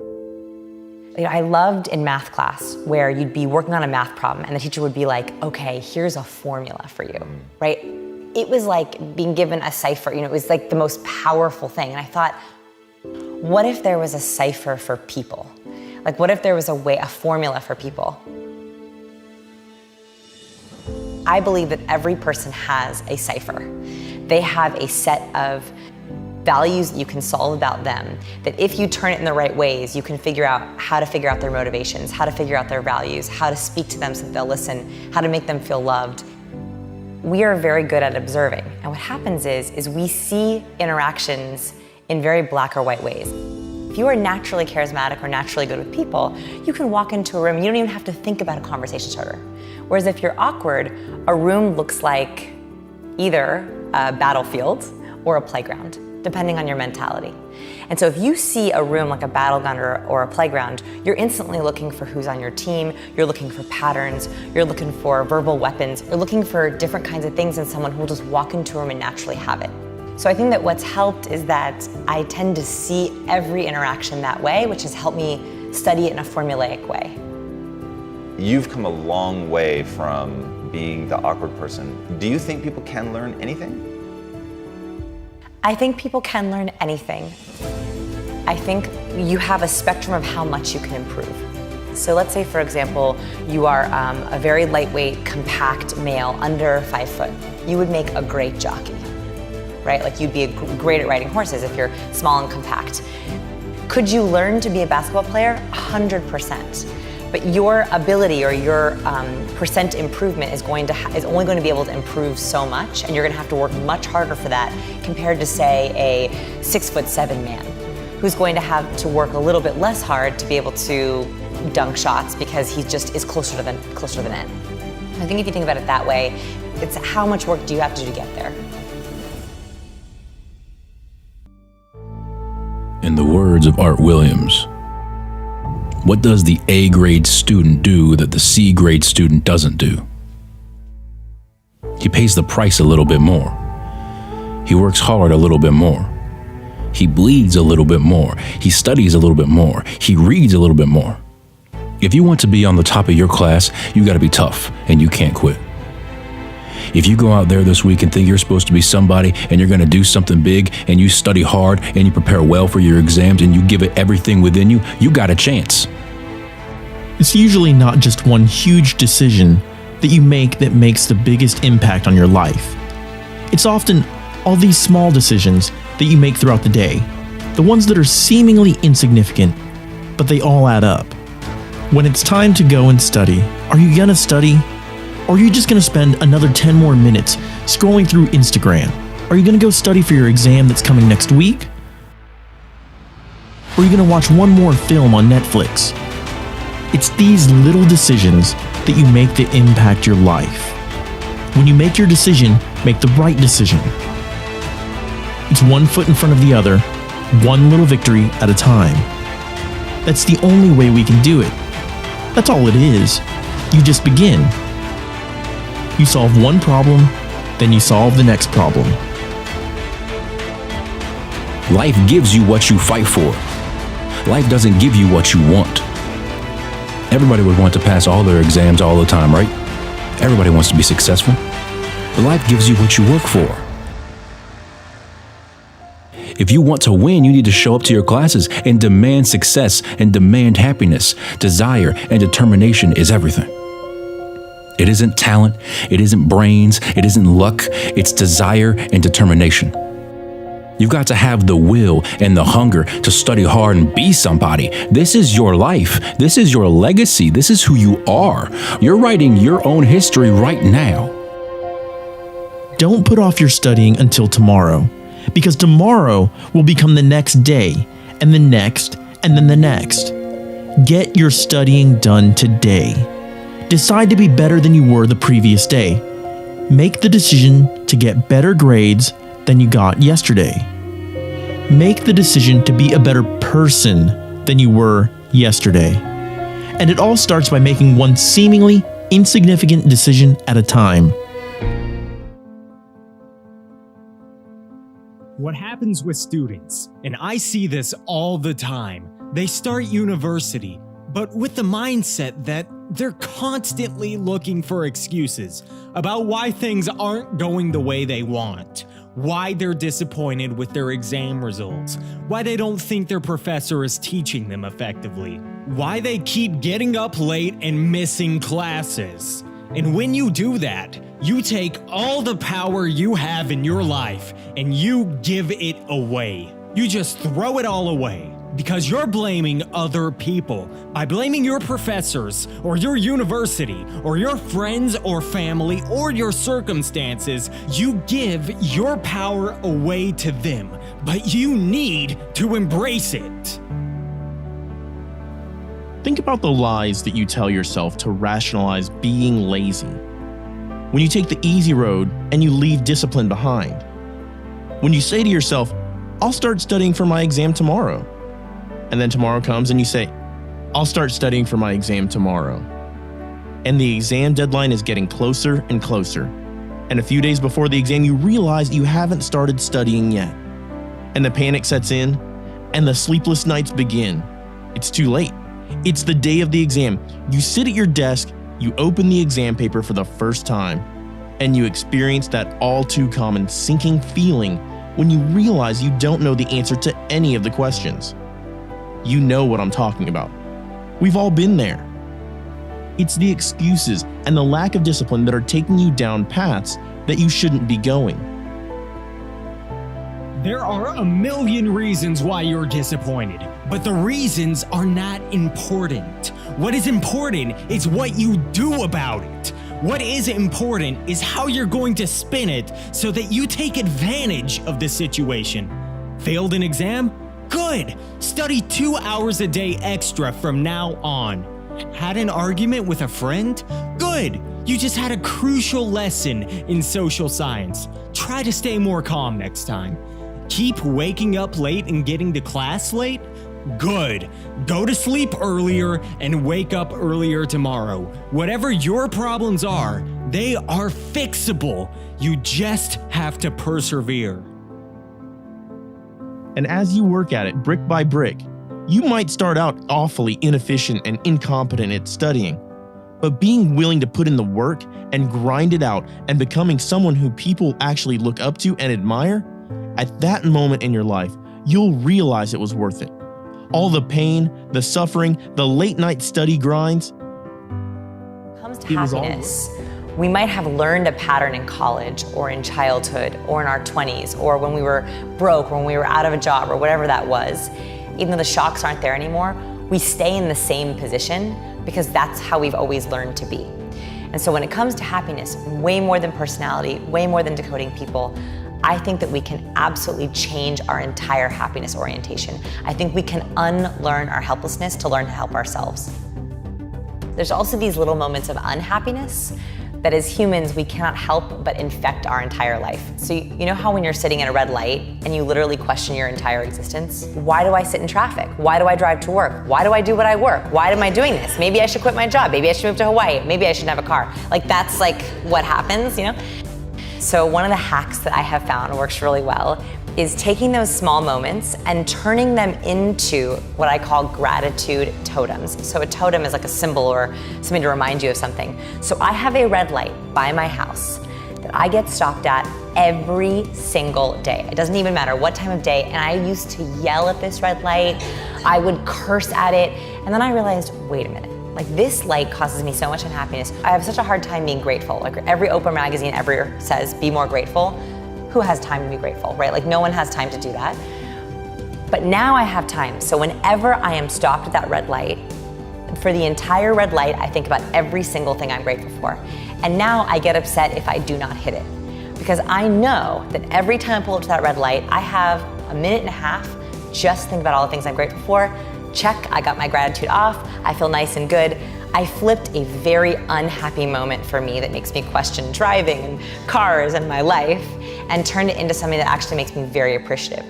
I loved in math class where you'd be working on a math problem and the teacher would be like, okay, here's a formula for you, right? It was like being given a cipher, it was like the most powerful thing. And I thought, what if there was a cipher for people? Like, what if there was a formula for people? I believe that every person has a cipher. They have a set of values that you can solve about them, that if you turn it in the right ways, you can figure out how to figure out their motivations, how to figure out their values, how to speak to them so that they'll listen, how to make them feel loved. We are very good at observing. And what happens is we see interactions in very black or white ways. If you are naturally charismatic or naturally good with people, you can walk into a room, you don't even have to think about a conversation starter. Whereas if you're awkward, a room looks like either a battlefield or a playground, depending on your mentality. And so if you see a room like a battleground or a playground, you're instantly looking for who's on your team, you're looking for patterns, you're looking for verbal weapons, you're looking for different kinds of things in someone who will just walk into a room and naturally have it. So I think that what's helped is that I tend to see every interaction that way, which has helped me study it in a formulaic way. You've come a long way from being the awkward person. Do you think people can learn anything? I think people can learn anything. I think you have a spectrum of how much you can improve. So let's say, for example, you are a very lightweight, compact male, under 5 foot. You would make a great jockey, right? Like you'd be great at riding horses if you're small and compact. Could you learn to be a basketball player? 100%. But your ability or your percent improvement is only going to be able to improve so much, and you're going to have to work much harder for that compared to, say, a 6'7" man who's going to have to work a little bit less hard to be able to dunk shots because he just is closer to the net. I think if you think about it that way, it's how much work do you have to do to get there. In the words of Art Williams, what does the A-grade student do that the C-grade student doesn't do? He pays the price a little bit more. He works hard a little bit more. He bleeds a little bit more. He studies a little bit more. He reads a little bit more. If you want to be on the top of your class, you got to be tough and you can't quit. If you go out there this week and think you're supposed to be somebody and you're going to do something big and you study hard and you prepare well for your exams and you give it everything within you, you got a chance. It's usually not just one huge decision that you make that makes the biggest impact on your life. It's often all these small decisions that you make throughout the day, the ones that are seemingly insignificant, but they all add up. When it's time to go and study, are you going to study? Or are you just going to spend another 10 more minutes scrolling through Instagram? Are you going to go study for your exam that's coming next week? Or are you going to watch one more film on Netflix? It's these little decisions that you make that impact your life. When you make your decision, make the right decision. It's one foot in front of the other, one little victory at a time. That's the only way we can do it. That's all it is. You just begin. You solve one problem, then you solve the next problem. Life gives you what you fight for. Life doesn't give you what you want. Everybody would want to pass all their exams all the time, right? Everybody wants to be successful. But life gives you what you work for. If you want to win, you need to show up to your classes and demand success and demand happiness. Desire and determination is everything. It isn't talent, it isn't brains, it isn't luck, it's desire and determination. You've got to have the will and the hunger to study hard and be somebody. This is your life. This is your legacy. This is who you are. You're writing your own history right now. Don't put off your studying until tomorrow, because tomorrow will become the next day, and the next, and then the next. Get your studying done today. Decide to be better than you were the previous day. Make the decision to get better grades than you got yesterday. Make the decision to be a better person than you were yesterday. And it all starts by making one seemingly insignificant decision at a time. What happens with students, and I see this all the time, They start university, but with the mindset that they're constantly looking for excuses about why things aren't going the way they want, why they're disappointed with their exam results, why they don't think their professor is teaching them effectively, why they keep getting up late and missing classes. And when you do that, you take all the power you have in your life and you give it away. You just throw it all away. Because you're blaming other people. By blaming your professors, or your university, or your friends or family, or your circumstances, you give your power away to them. But you need to embrace it. Think about the lies that you tell yourself to rationalize being lazy. When you take the easy road and you leave discipline behind. When you say to yourself, I'll start studying for my exam tomorrow. And then tomorrow comes and you say, I'll start studying for my exam tomorrow. And the exam deadline is getting closer and closer. And a few days before the exam, you realize you haven't started studying yet. And the panic sets in, and the sleepless nights begin. It's too late. It's the day of the exam. You sit at your desk, you open the exam paper for the first time, and you experience that all too common sinking feeling when you realize you don't know the answer to any of the questions. You know what I'm talking about. We've all been there. It's the excuses and the lack of discipline that are taking you down paths that you shouldn't be going. There are a million reasons why you're disappointed, but the reasons are not important. What is important is what you do about it. What is important is how you're going to spin it so that you take advantage of the situation. Failed an exam? Good! Study 2 hours a day extra from now on. Had an argument with a friend? Good! You just had a crucial lesson in social science. Try to stay more calm next time. Keep waking up late and getting to class late? Good. Go to sleep earlier and wake up earlier tomorrow. Whatever your problems are, they are fixable. You just have to persevere. And as you work at it brick by brick, you might start out awfully inefficient and incompetent at studying. But being willing to put in the work and grind it out and becoming someone who people actually look up to and admire, at that moment in your life, you'll realize it was worth it. All the pain, the suffering, the late night study grinds. When it comes to happiness, we might have learned a pattern in college or in childhood or in our 20s or when we were broke or when we were out of a job or whatever that was. Even though the shocks aren't there anymore, we stay in the same position because that's how we've always learned to be. And so when it comes to happiness, way more than personality, way more than decoding people, I think that we can absolutely change our entire happiness orientation. I think we can unlearn our helplessness to learn to help ourselves. There's also these little moments of unhappiness that as humans, we cannot help but infect our entire life. So you know how when you're sitting at a red light and you literally question your entire existence? Why do I sit in traffic? Why do I drive to work? Why do I do what I work? Why am I doing this? Maybe I should quit my job. Maybe I should move to Hawaii. Maybe I shouldn't have a car. Like that's like what happens, you know? So one of the hacks that I have found works really well is taking those small moments and turning them into what I call gratitude totems. So a totem is like a symbol or something to remind you of something. So I have a red light by my house that I get stopped at every single day. It doesn't even matter what time of day. And I used to yell at this red light. I would curse at it. And then I realized, wait a minute. Like this light causes me so much unhappiness. I have such a hard time being grateful. Like every Oprah magazine ever says, be more grateful. Who has time to be grateful, right? Like no one has time to do that. But now I have time. So whenever I am stopped at that red light, for the entire red light, I think about every single thing I'm grateful for. And now I get upset if I do not hit it. Because I know that every time I pull up to that red light, I have a minute and a half just think about all the things I'm grateful for. Check, I got my gratitude off. I feel nice and good. I flipped a very unhappy moment for me that makes me question driving and cars and my life and turned it into something that actually makes me very appreciative.